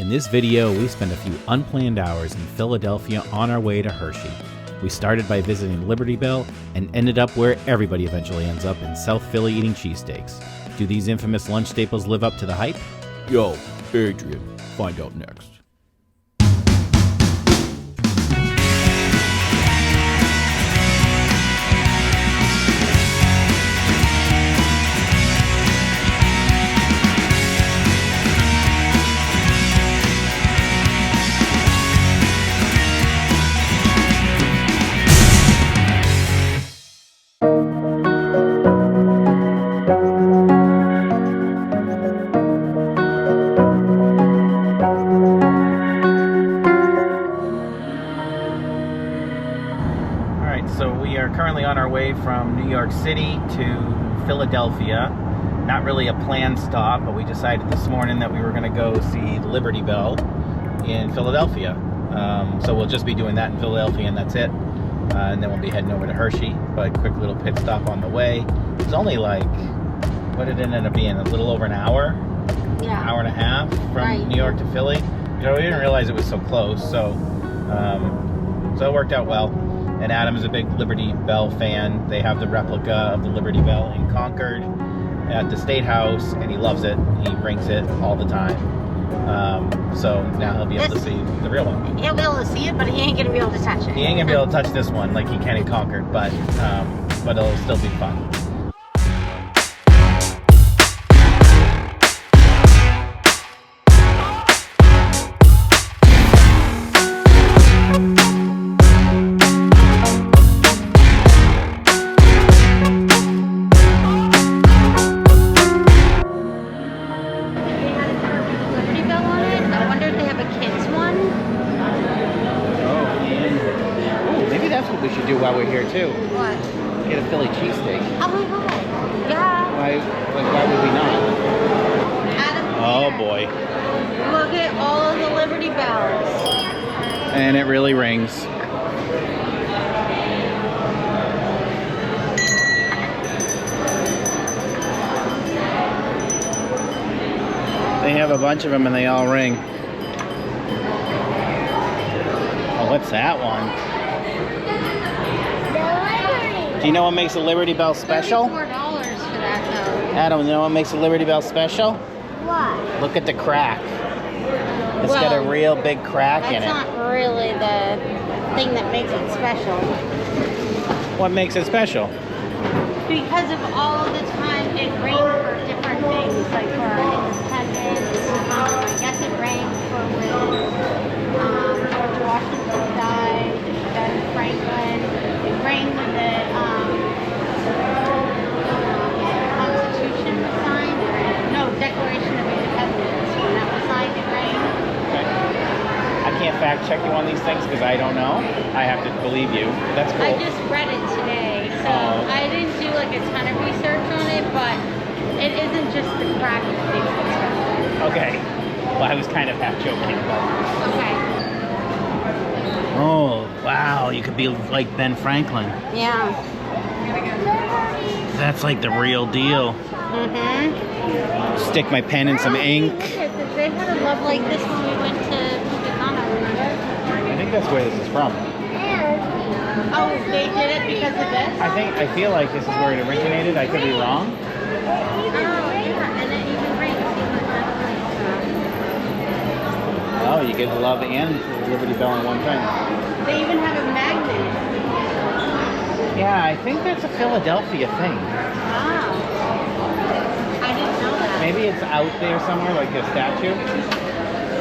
In this video, we spent a few unplanned hours in Philadelphia on our way to Hershey. We started by visiting Liberty Bell and ended up where everybody eventually ends up, in South Philly eating cheesesteaks. Do these infamous lunch staples live up to the hype? Yo, Adrian, find out next. So we are currently on our way from New York City to Philadelphia. Not really a planned stop, but we decided this morning that we were going to go see Liberty Bell in Philadelphia. So we'll just be doing that in Philadelphia, and that's it. And then we'll be heading over to Hershey, but quick little pit stop on the way. It's only like, what did it end up being? A little over an hour? Yeah. Hour and a half from New York to Philly. You know, we didn't realize it was so close, so it worked out well. And Adam is a big Liberty Bell fan. They have the replica of the Liberty Bell in Concord at the State House, and he loves it. He brings it all the time. So now he'll be able to see the real one. He'll be able to see it, but he ain't going to be able to touch it. He ain't going to be able to touch this one like he can in Concord, but it'll still be fun. We should do while we're here too. What? Get a Philly cheesesteak. Oh my god. Yeah. Why would we not? Adam, oh boy. Look at all of the Liberty Bells. And it really rings. They have a bunch of them and they all ring. Oh, what's that one? Do you know what makes a Liberty Bell special? $34 for that though. Adam, you know what makes a Liberty Bell special? What? Look at the crack. It's got a real big crack in it. That's not really the thing that makes it special. What makes it special? Because of all the time it rained for different things, like for our independence. I guess it rained for when George Washington died, Ben Franklin. It rained when the Constitution was signed. No, Declaration of Independence. When that was signed, it rained. Okay. I can't fact check you on these things because I don't know. I have to believe you. That's cool. I just read it today, so I didn't do like a ton of research on it, but it isn't just the crack that makes it special. Okay. Well, I was kind of half joking. Okay. Oh, wow. You could be like Ben Franklin. Yeah. That's like the real deal. Mm-hmm. Stick my pen in some ink. They had a love like this when we went to Cabo, remember? I think that's where this is from. Oh, they did it because of this? I feel like this is where it originated. I could be wrong. Oh, yeah. And then you can bring Oh, you get the love and Liberty Bell in one thing. They even have a magnet. Yeah, I think that's a Philadelphia thing. Wow. I didn't know that. Maybe it's out there somewhere, like a statue.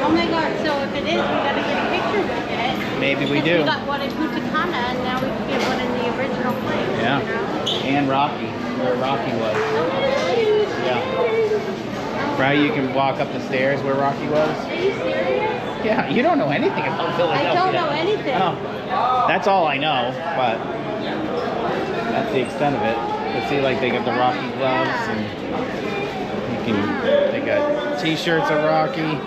Oh my god, so if it is, we gotta get a picture with it. Maybe we do. We got one in Punta and now we can get one in the original place. Yeah. You know? And Rocky, where Rocky was. Oh, really? Yeah. Right, you can walk up the stairs where Rocky was. Are you serious? Yeah, you don't know anything about Philadelphia. I don't know anything. Oh, that's all I know, but that's the extent of it. But see, like they got the Rocky gloves, and they got T-shirts of Rocky.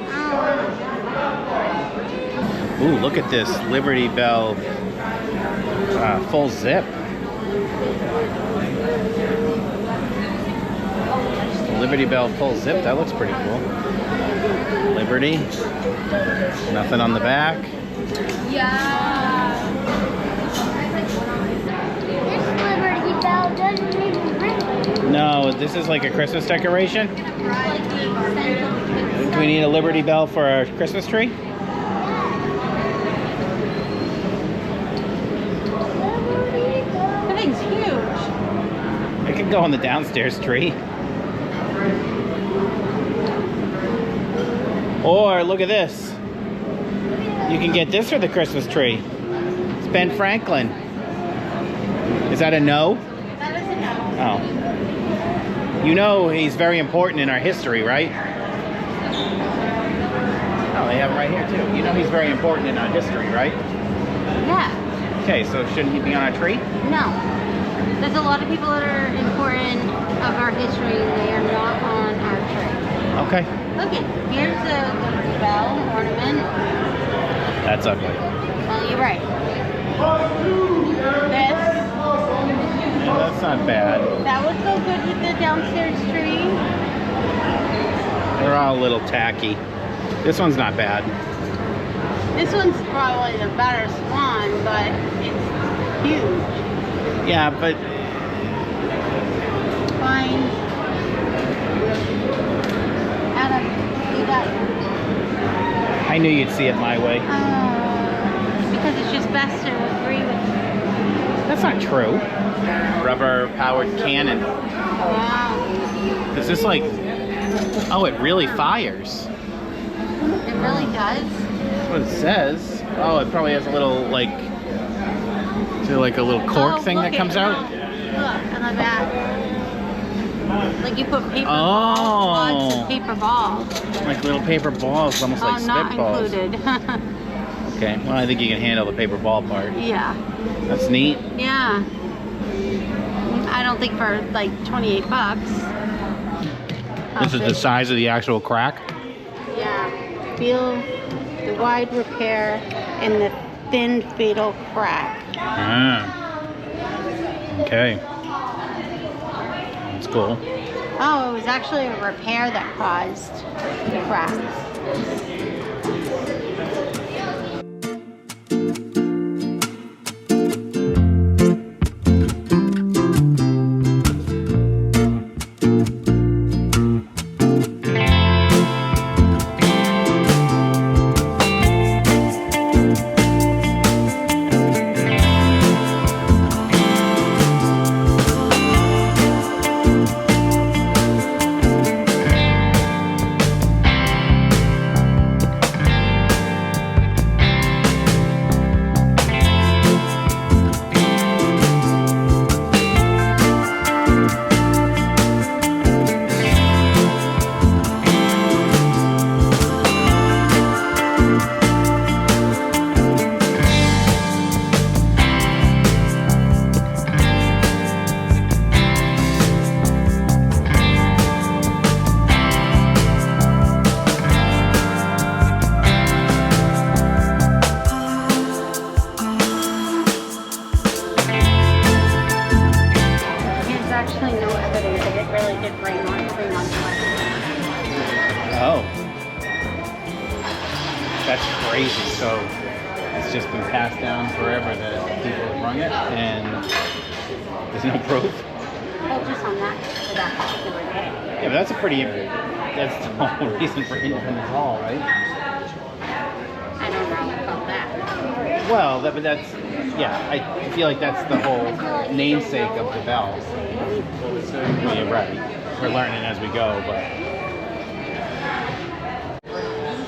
Ooh, look at this Liberty Bell full zip. Liberty Bell full zip. That looks pretty cool. Liberty. Nothing on the back. Yeah. This Liberty Bell doesn't even ring. No, this is like a Christmas decoration. Do we need a Liberty Bell for our Christmas tree? That thing's huge. It can go on the downstairs tree. Or look at this. You can get this for the Christmas tree. It's Ben Franklin. Is that a no? That is a no. Oh. You know he's very important in our history, right? Oh, they have him right here too. You know he's very important in our history, right? Yeah. Okay, so shouldn't he be on our tree? No. There's a lot of people that are important of our history and they are not on our tree. Okay. Look it, here's the Liberty Bell ornament. That's ugly. Well, you're right. This, Yeah, that's not bad. that would go good with the downstairs tree. They're all a little tacky. This one's not bad. This one's probably the better one, but it's huge. Yeah, but Fine. Adam, do that. I knew you'd see it my way. Because it's just best to agree with you. That's not true. Rubber-powered cannon. Wow. Is this like... Oh, it really fires. It really does. That's what it says. Oh, it probably has a little, like... Is there like a little cork thing that comes out? Look, on the back. Like you put paper Oh. balls, and paper balls. Like little paper balls, almost like not spitballs. included. Okay, well I think you can handle the paper ball part. Yeah. That's neat. Yeah. I don't think for like 28 bucks. This is the size of the actual crack. Yeah. Feel the wide repair and the thin fatal crack. Ah. Okay. That's cool. Oh, it was actually a repair that caused the crack. Oh. That's crazy. So it's just been passed down forever that people have rung it and there's no proof? Well, just on that particular day. Yeah, but that's a pretty, that's the whole reason for Independence Hall, right? I don't know about that. Well, but that's, yeah, I feel like that's the whole namesake of the bell. Well, you're right. We're learning as we go, but...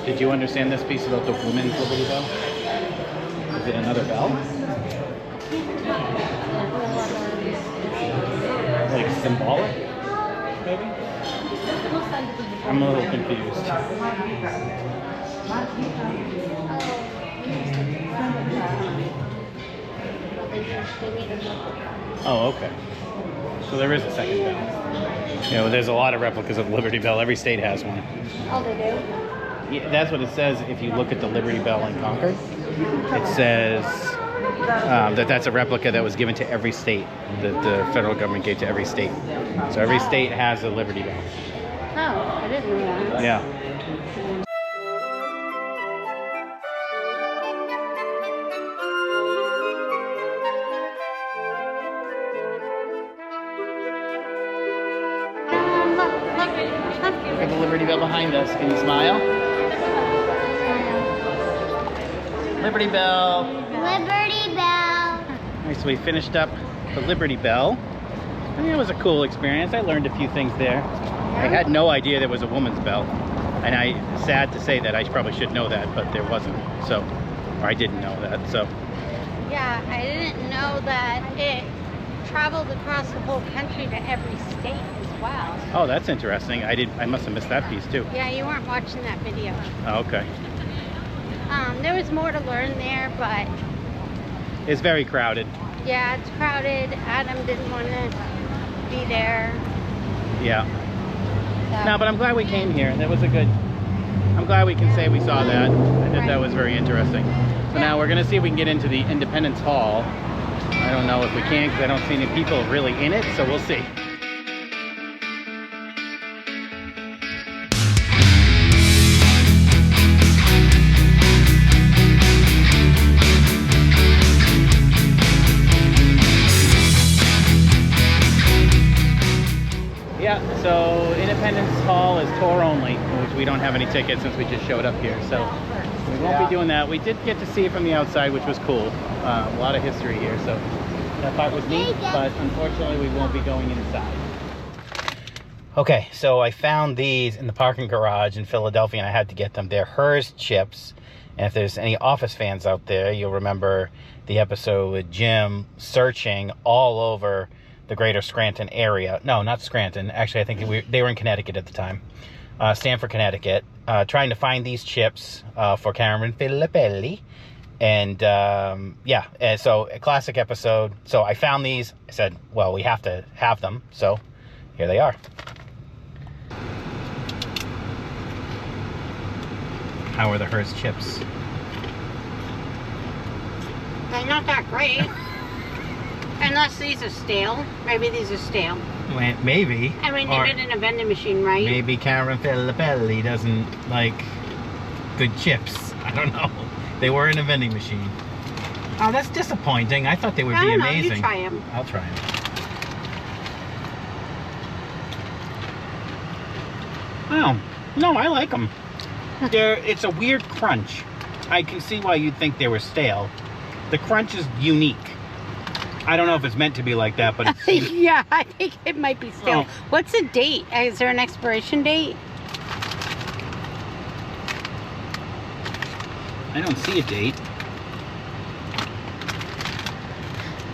Did you understand this piece about the women's Liberty Bell? Is it another bell? Like symbolic, maybe? I'm a little confused. Oh, okay. So there is a second bell. You know, there's a lot of replicas of Liberty Bell. Every state has one. Oh, they do? Yeah, that's what it says if you look at the Liberty Bell in Concord. It says that's a replica that was given to every state, that the federal government gave to every state. So every state has a Liberty Bell. Oh, I didn't know that. Yeah. behind us. Can you smile? Liberty Bell. Liberty Bell. All right, so we finished up the Liberty Bell. I mean, it was a cool experience. I learned a few things there. I had no idea there was a woman's bell. And sad to say that I probably should know that, but there wasn't. So, or I didn't know that, so. Yeah, I didn't know that it traveled across the whole country to every state as well. Oh, that's interesting. I must have missed that piece too. Yeah, you weren't watching that video. Oh, okay. There was more to learn there, but It's very crowded. yeah, it's crowded. Adam didn't want to be there. Yeah. So. No, but I'm glad we came here. That was I'm glad we can say we saw that. I thought that was very interesting. So now we're gonna see if we can get into the Independence Hall. I don't know if we can because I don't see any people really in it, so we'll see. Yeah, so Independence Hall is tour only, which we don't have any tickets since we just showed up here. So we won't be doing that. We did get to see it from the outside, which was cool. A lot of history here, so that part was neat, but unfortunately we won't be going inside. Okay, so I found these in the parking garage in Philadelphia and I had to get them. They're Hershey chips. And if there's any Office fans out there, you'll remember the episode with Jim searching all over the greater Scranton area. No, not Scranton. Actually, I think they were in Connecticut at the time. Stamford, Connecticut. Trying to find these chips for Cameron Filippelli. And yeah, and so a classic episode. So I found these. I said, well, we have to have them. So here they are. How are the Hershey chips? They're not that great. Unless these are stale. Maybe these are stale. Maybe. I mean, they did it in a vending machine, right? Maybe Cameron Filippelli doesn't like good chips. I don't know. They were in a vending machine. Oh, that's disappointing. I thought they would be amazing. You try them. I'll try them. Oh, no, I like them. It's a weird crunch. I can see why you'd think they were stale. The crunch is unique. I don't know if it's meant to be like that, but it's... Yeah, I think it might be stale. Oh. What's the date? Is there an expiration date? I don't see a date.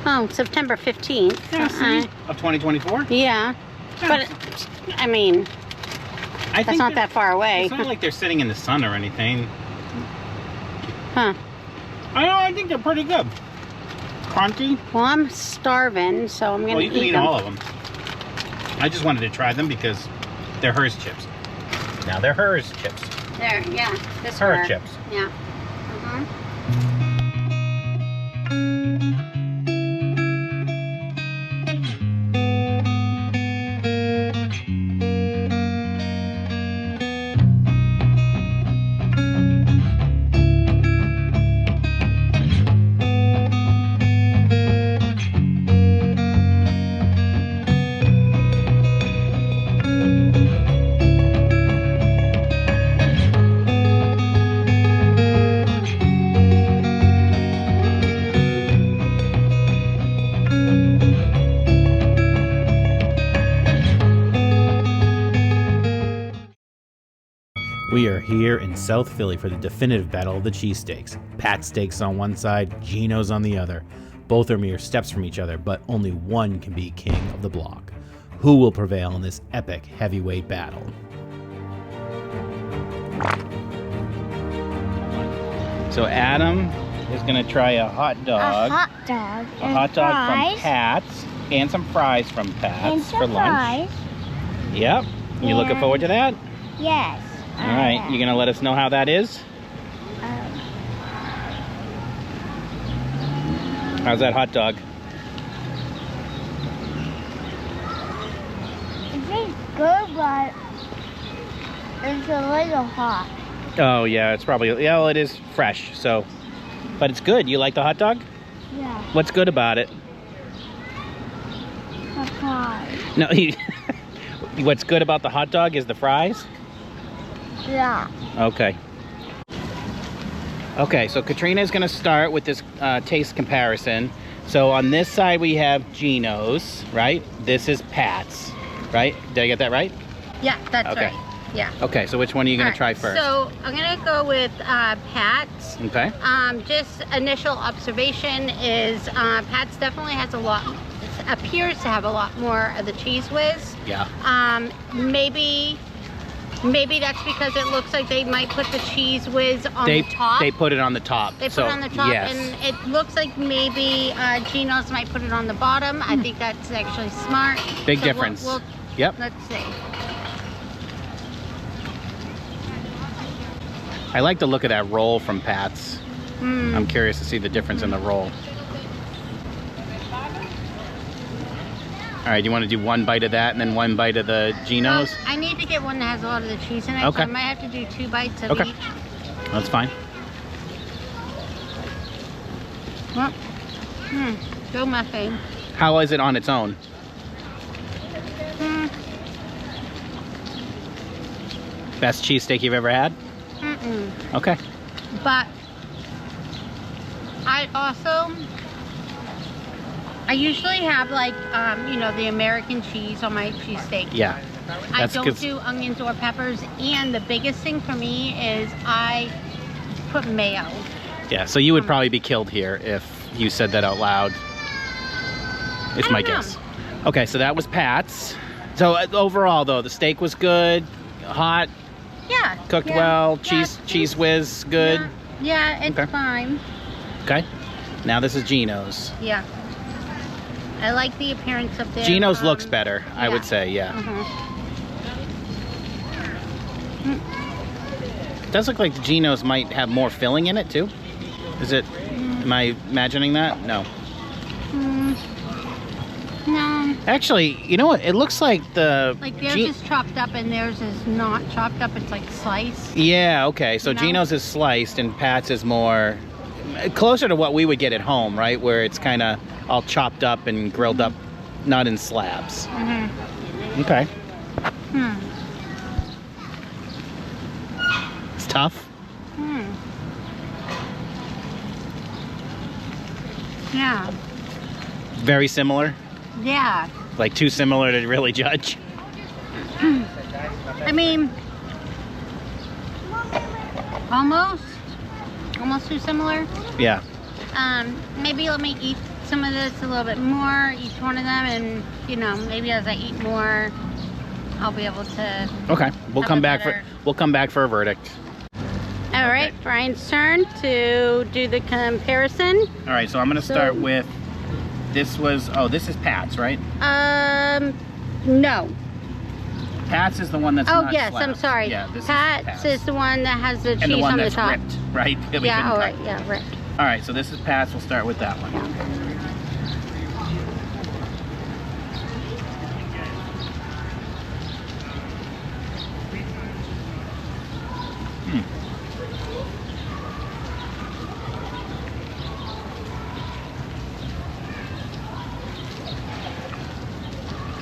Oh, September 15th. Yeah, see? Of 2024? Yeah. But, I mean, that's not that far away. It's not like they're sitting in the sun or anything. Huh. I think they're pretty good. Crunchy. Well, I'm starving, so I'm going to eat them. Well, you can eat all of them. I just wanted to try them because they're Hershey chips. Now they're Hershey chips. There, yeah. This Hershey one. chips. Yeah. We are here in South Philly for the definitive battle of the cheesesteaks. Pat Steaks on one side, Geno's on the other. Both are mere steps from each other, but only one can be king of the block. Who will prevail in this epic heavyweight battle? So Adam is going to try a hot dog. A hot dog. A hot dog from Pat's and some fries from Pat's for lunch. Yep. You looking forward to that? Yes. All right. You going to let us know how that is? How's that hot dog? It tastes good, but it's a little hot. Oh, yeah. It's probably... Yeah, well, it is fresh, so... But it's good. You like the hot dog? Yeah. What's good about it? The fries. No, what's good about the hot dog is the fries? Yeah. Okay. Okay, so Katrina is going to start with this taste comparison. So on this side we have Geno's, right? This is Pat's, right? Did I get that right? Yeah, that's Okay. right. Yeah. Okay, so which one are you going to try Alright, first? So I'm gonna go with Pat's. Okay. Just initial observation is Pat's definitely has a lot, appears to have a lot more of the cheese whiz. Yeah. Maybe that's because it looks like they might put the cheese whiz on the top. They put it on the top. They put it on the top, yes. and it looks like maybe Geno's might put it on the bottom. I think that's actually smart. Big So difference. Yep. Let's see. I like the look of that roll from Pat's. I'm curious to see the difference in the roll. All right, you want to do one bite of that and then one bite of the Geno's? I need to get one that has a lot of the cheese in it. Okay. So I might have to do 2 bites of each. That's fine. Well, go muffin. How is it on its own? Best cheesesteak you've ever had? Okay. But I usually have like, you know, the American cheese on my cheesesteak. Yeah. I don't do onions or peppers, and the biggest thing for me is I put mayo. Yeah, so you would probably be killed here if you said that out loud. It's my guess. Okay, so that was Pat's. So overall, though, the steak was good, hot, Yeah. cooked yeah, well, yeah, cheese whiz, good. Yeah, it's Okay. fine. Okay. Now this is Geno's. Yeah. I like the appearance of their... Geno's looks better, I yeah. would say, yeah. It does look like the Geno's might have more filling in it, too. Is it... Am I imagining that? No. No. Actually, you know what? It looks like the... Like theirs is chopped up and theirs is not chopped up. It's like sliced. Yeah, okay. So You know? Geno's is sliced and Pat's is more... Closer to what we would get at home, right? Where it's kind of all chopped up and grilled up, not in slabs. Okay. It's tough. Yeah. Very similar. Yeah. Like too similar to really judge. I mean, almost too similar. Yeah. Maybe let me eat some of this a little bit more, each one of them, and you know, maybe as I eat more, I'll be able to. Okay. We'll have come a back better- for a verdict. All right, Brian's turn to do the comparison. All right. So I'm gonna start with. This was. Oh, this is Pat's, right? No. Pat's is the one that's. Oh not yes, slabbed. I'm sorry. Yeah. This Pat's is the one that has the and cheese the one on the that's top. ripped, right? That we Yeah. couldn't All cut. right. Yeah. Ripped. All right, so this is Pat's. We'll start with that one.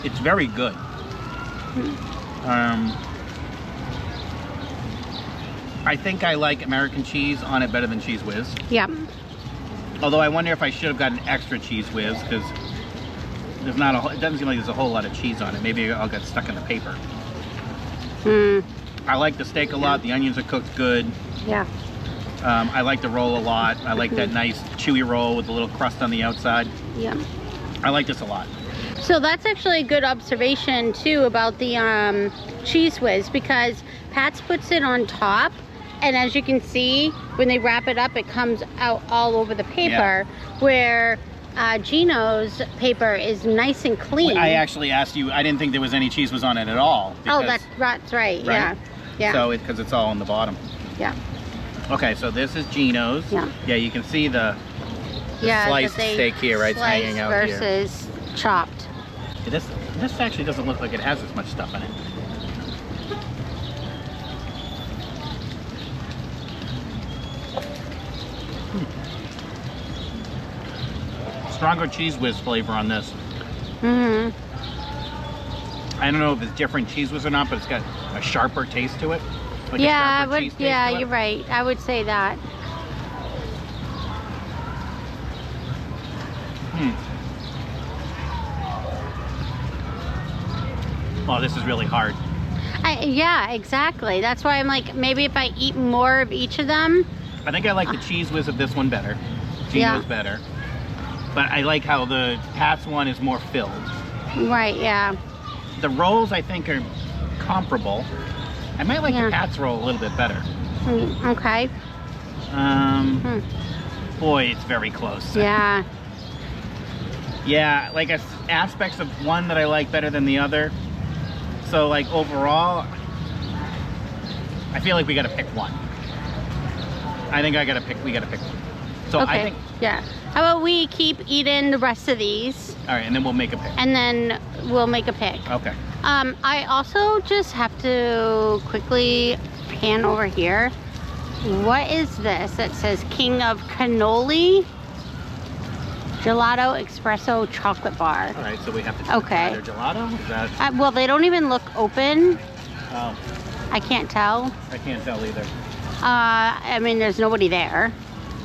It's very good. I think I like American cheese on it better than Cheese Whiz. Yeah. Although I wonder if I should have gotten extra Cheese Whiz because there's not a whole, it doesn't seem like there's a whole lot of cheese on it. Maybe I'll get stuck in the paper. I like the steak a lot. The onions are cooked good. Yeah. I like the roll a lot. I like that nice chewy roll with a little crust on the outside. Yeah. I like this a lot. So that's actually a good observation too about the Cheese Whiz, because Pat's puts it on top, and as you can see, when they wrap it up, it comes out all over the paper, where Geno's paper is nice and clean. I actually asked you, I didn't think there was any cheese was on it at all. Oh, because- that's right. Yeah. Yeah. So because it's all on the bottom. Yeah. Okay, so this is Geno's. Yeah. Yeah, you can see the Yeah, sliced that they steak here, right? It's hanging sliced out here. versus chopped. This actually doesn't look like it has as much stuff in it. Stronger Cheese Whiz flavor on this. I don't know if it's different Cheese Whiz or not, but it's got a sharper taste to it. Like a Yeah, sharper cheese taste to it. you're right. I would say that. Oh, this is really hard. Yeah, exactly. That's why I'm like, maybe if I eat more of each of them. I think I like the cheese whiz of this one better. Geno's better. But I like how the Pat's one is more filled. Right, yeah. The rolls, I think, are comparable. I might like the Pat's roll a little bit better. Okay. Boy, it's very close. Yeah. Yeah, like aspects of one that I like better than the other. So like overall, I feel like we gotta pick one. I think we gotta pick one. So Okay. I think, Yeah. How about we keep eating the rest of these, all right, and then we'll make a pick. and then we'll make a pick. Okay. I also just have to quickly pan over here. What is this? It says King of Cannoli Gelato Espresso Chocolate Bar. All right, so we have to Okay. try their gelato? Is that, Well, they don't even look open. oh, I can't tell. I can't tell either. I mean, there's nobody there.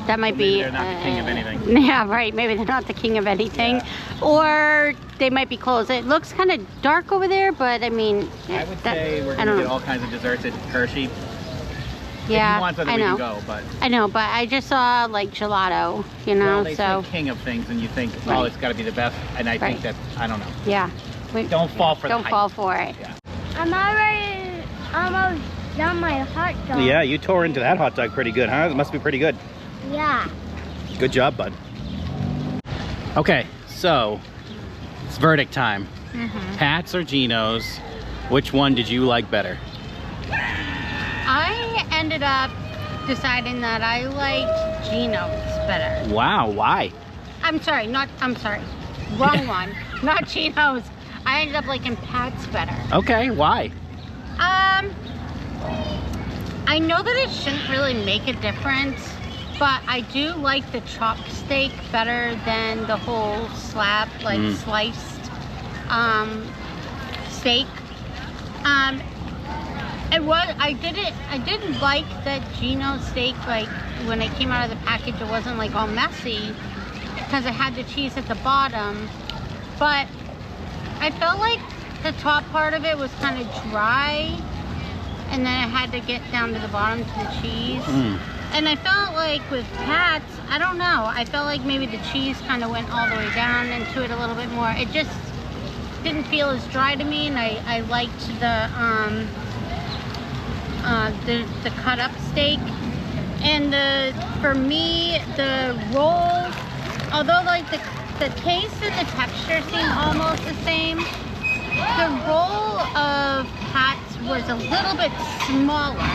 That might Maybe be. they're not the king of anything. Yeah, right. Maybe they're not the king of anything. Yeah. Or they might be closed. It looks kind of dark over there, but I mean, I would say we're gonna get all kinds of desserts at Hershey. Yeah, if you want something, I we know. can go, but I know, but I just saw like gelato, you know, well, they so say king of things, and you think, oh, Right. it's got to be the best, and I think Right. that I don't know. yeah. Don't fall for the Don't hype. fall for it. Yeah. I'm already almost done my hot dog. Yeah, you tore into that hot dog pretty good, huh? It must be pretty good. Yeah. Good job, bud. Okay, so it's verdict time. Pat's or Geno's? Which one did you like better? I ended up deciding that I liked Geno's better. Wow, why? I'm sorry, wrong one. Not Geno's. I ended up liking Pat's better. Okay, why? I know that it shouldn't really make a difference, but I do like the chopped steak better than the whole slab, like sliced steak. I didn't like that Geno steak, like when it came out of the package, it wasn't like all messy because it had the cheese at the bottom, but I felt like the top part of it was kind of dry, and then it had to get down to the bottom to the cheese. And I felt like with Pat's, I don't know, I felt like maybe the cheese kind of went all the way down into it a little bit more. It just didn't feel as dry to me, and I liked the cut up steak. And for me, the roll, although like the taste and the texture seem almost the same, the roll of Pat's was a little bit smaller.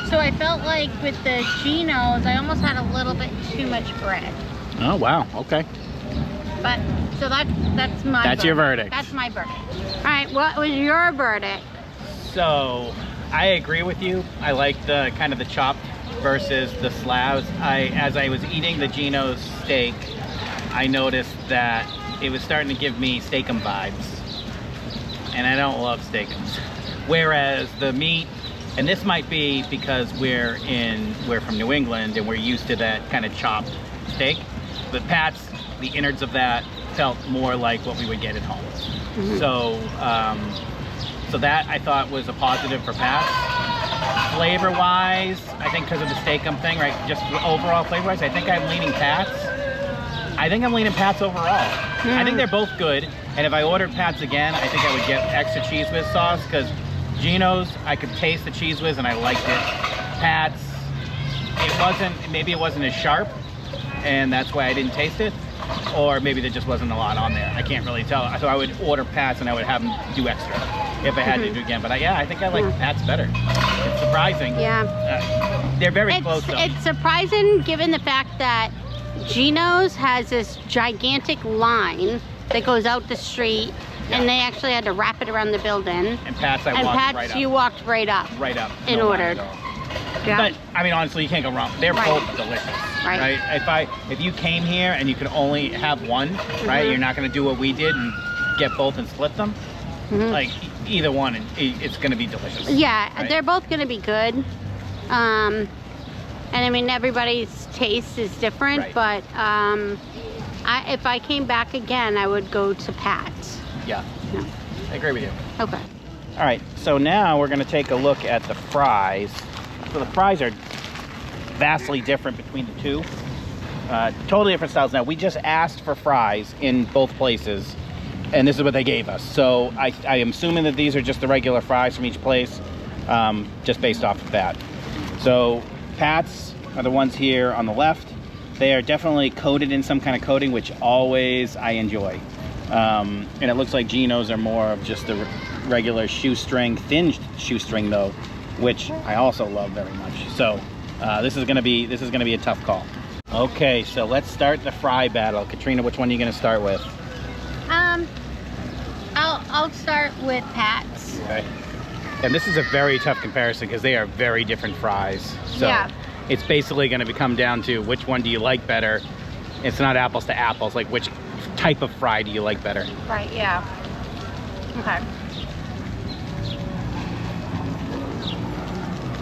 So I felt like with the Geno's, I almost had a little bit too much bread. Oh, wow, okay. But, so that's my That's your verdict. That's my verdict. All right, what was your verdict? So, I agree with you. I like the kind of the chopped versus the slabs. As I was eating the Geno's steak, I noticed that it was starting to give me steak-'em vibes. And I don't love steak-'ems. Whereas the meat, and this might be because we're from New England and we're used to that kind of chopped steak, but Pat's, the innards of that felt more like what we would get at home. So, so that I thought was a positive for Pat's. Flavor-wise, I think because of the steak-'em thing, right? Just overall flavor-wise, I think I'm leaning Pat's. I think I'm leaning Pat's overall. I think they're both good, and if I ordered Pat's again, I think I would get extra cheese whiz sauce, because Geno's, I could taste the cheese whiz and I liked it. Pat's, maybe it wasn't as sharp, and that's why I didn't taste it, or maybe there just wasn't a lot on there. I can't really tell. So I would order Pat's and I would have them do extra if I had to do it again. But I think I like Pat's better. It's surprising. Yeah. They're very close though. It's surprising given the fact that Geno's has this gigantic line that goes out the street, and they actually had to wrap it around the building. And Pat's, And Pat's, you walked right up. Right up. And No ordered. line at all. Yeah. But I mean, honestly, you can't go wrong. They're Right. both delicious, Right. If you came here and you could only have one, right? You're not going to do what we did and get both and split them. Like either one, it's going to be delicious. Yeah, right? they're both going to be good. And I mean, everybody's taste is different, Right. but if I came back again, I would go to Pat's. Yeah, No. I agree with you. Okay. All right, so now we're gonna take a look at the fries. So the fries are vastly different between the two. Totally different styles. Now, we just asked for fries in both places, and this is what they gave us. So I am assuming that these are just the regular fries from each place, just based off of that. So Pat's are the ones here on the left. They are definitely coated in some kind of coating, which always I enjoy. And it looks like Geno's are more of just the regular shoestring, thin shoestring though, which I also love very much. So this is gonna be a tough call. Okay, so let's start the fry battle. Katrina, which one are you gonna start with? I'll start with Pat's. Okay. And this is a very tough comparison because they are very different fries. So Yeah. it's basically going to come down to which one do you like better. It's not apples to apples, like which type of fry do you like better? Right, yeah. Okay.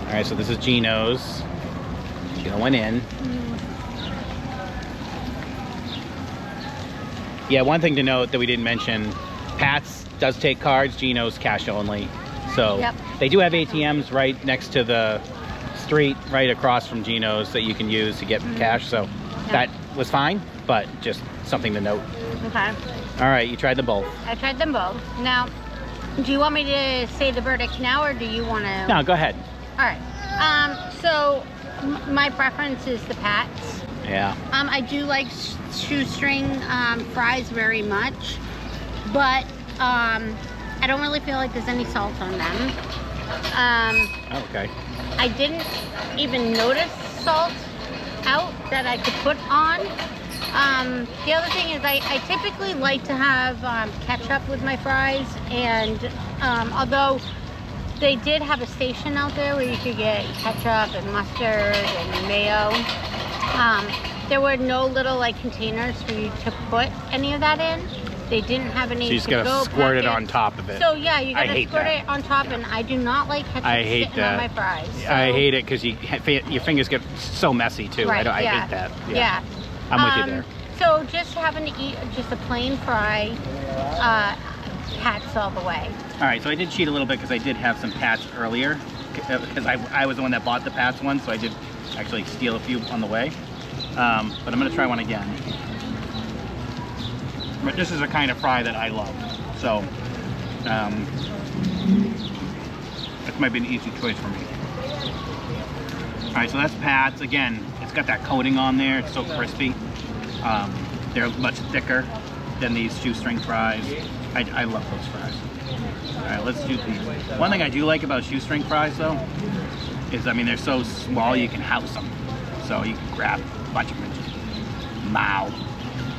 All right, so this is Geno's. Going in. Yeah, one thing to note that we didn't mention, Pat's does take cards, Geno's cash only. So Yep. they do have ATMs right next to the street, right across from Geno's that you can use to get cash. So that was fine, but just something to note. Okay. All right, you tried them both. I tried them both. Now, do you want me to say the verdict now, or do you want to? No, go ahead. All right. So my preference is the Pat's. Yeah. I do like shoestring fries very much, but I don't really feel like there's any salt on them. Okay. I didn't even notice salt out that I could put on. The other thing is I typically like to have ketchup with my fries, and although they did have a station out there where you could get ketchup and mustard and mayo, there were no little like containers for you to put any of that in. They didn't have any. So you just gotta squirt it on top of it. So yeah, you I gotta hate squirt that. it on top, and I do not like ketchup I hate sitting that. on my fries. So. I hate it because your fingers get so messy too. Right, I yeah. hate that. Yeah. I'm with you there. So just having to eat just a plain fry, Pat's all the way. All right, so I did cheat a little bit because I did have some Pats earlier because I was the one that bought the Pats one, so I did actually steal a few on the way. But I'm gonna try one again. But this is a kind of fry that I love, so that might be an easy choice for me. All right, so that's Pat's. Again, it's got that coating on there. It's so crispy. They're much thicker than these shoestring fries. I love those fries. All right, let's do these. One thing I do like about shoestring fries, though, is, I mean, they're so small you can house them. So you can grab a bunch of them and just mow.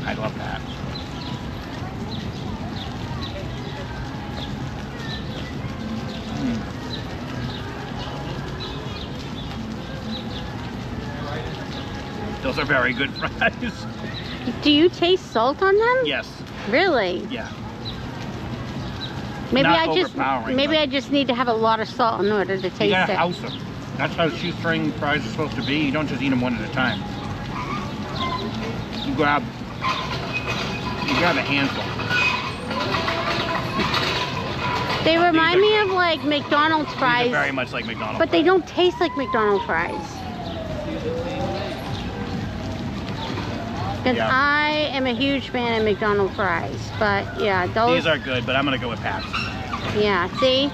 I love that. Those are very good fries. Do you taste salt on them? Yes. Really? Yeah. Maybe Not I just overpowering, maybe but- I just need to have a lot of salt in order to You taste gotta it. house them. That's how shoestring fries are supposed to be. You don't just eat them one at a time. You grab a handful. They remind These me of like McDonald's These are fries, very much like McDonald's. but they fries. don't taste like McDonald's fries. Because Yeah. I am a huge fan of McDonald's fries, but yeah, those. These are good, but I'm gonna go with Pat's. Yeah, see,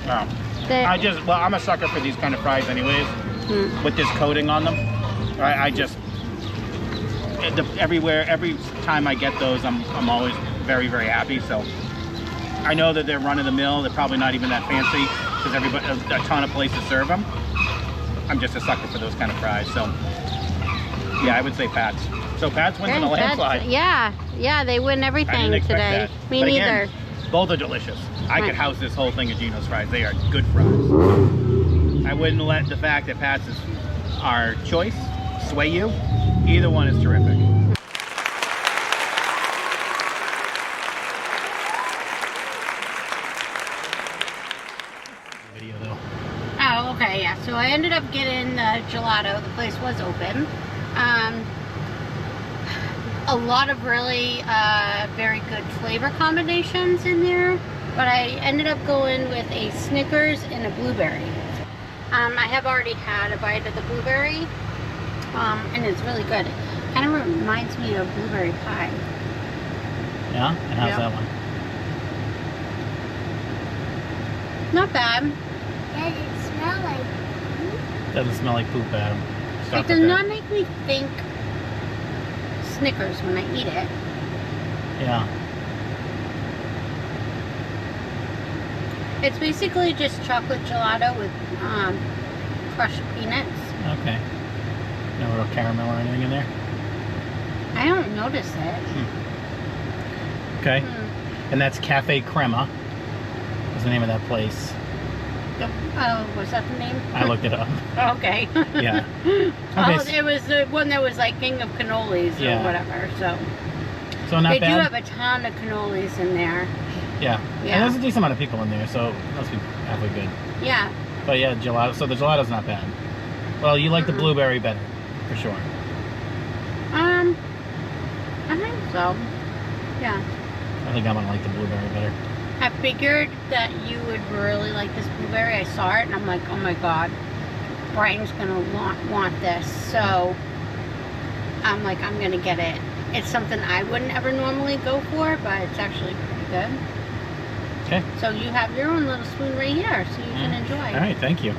Oh. They- I'm a sucker for these kind of fries anyways. With this coating on them. Every time I get those, I'm always very, very happy. So I know that they're run of the mill. They're probably not even that fancy because a ton of places serve them. I'm just a sucker for those kind of fries. So yeah, I would say Pat's. So Pat's wins in a landslide. Yeah, they win I everything didn't expect today. that. Me But neither. again, both are delicious. I Right. could house this whole thing of Geno's fries. They are good fries. I wouldn't let the fact that Pat's is our choice sway you. Either one is terrific. Video though. Oh, okay, yeah. So I ended up getting the gelato. The place was open. A lot of really very good flavor combinations in there, but I ended up going with a Snickers and a blueberry. I have already had a bite of the blueberry, and it's really good. It kind of reminds me of blueberry pie. Yeah? And how's that one? Not bad. Does it smell like poop? Doesn't smell like poop, Adam. Stop It with does that. not make me think Snickers when I eat it. Yeah. It's basically just chocolate gelato with crushed peanuts. Okay. No real caramel or anything in there? I don't notice it. Okay. And that's Cafe Crema. What's the name of that place? Oh, was that the name? I looked it up. Okay. Yeah. Oh, Okay. it was the one that was like King of Cannolis Yeah. or whatever. So So not they bad. do have a ton of cannolis in there. Yeah. Yeah. And there's a decent amount of people in there, so it must be halfway good. Yeah. But yeah, gelato. So the gelato's not bad. Well, you like the blueberry better, for sure. I think so. Yeah. I think I'm gonna like the blueberry better. I figured that you would really like this blueberry. I saw it and I'm like, oh my god, Brian's gonna want this. So I'm like, I'm gonna get it. It's something I wouldn't ever normally go for, but it's actually pretty good. Okay. So you have your own little spoon right here, so you can enjoy. All right. Thank you.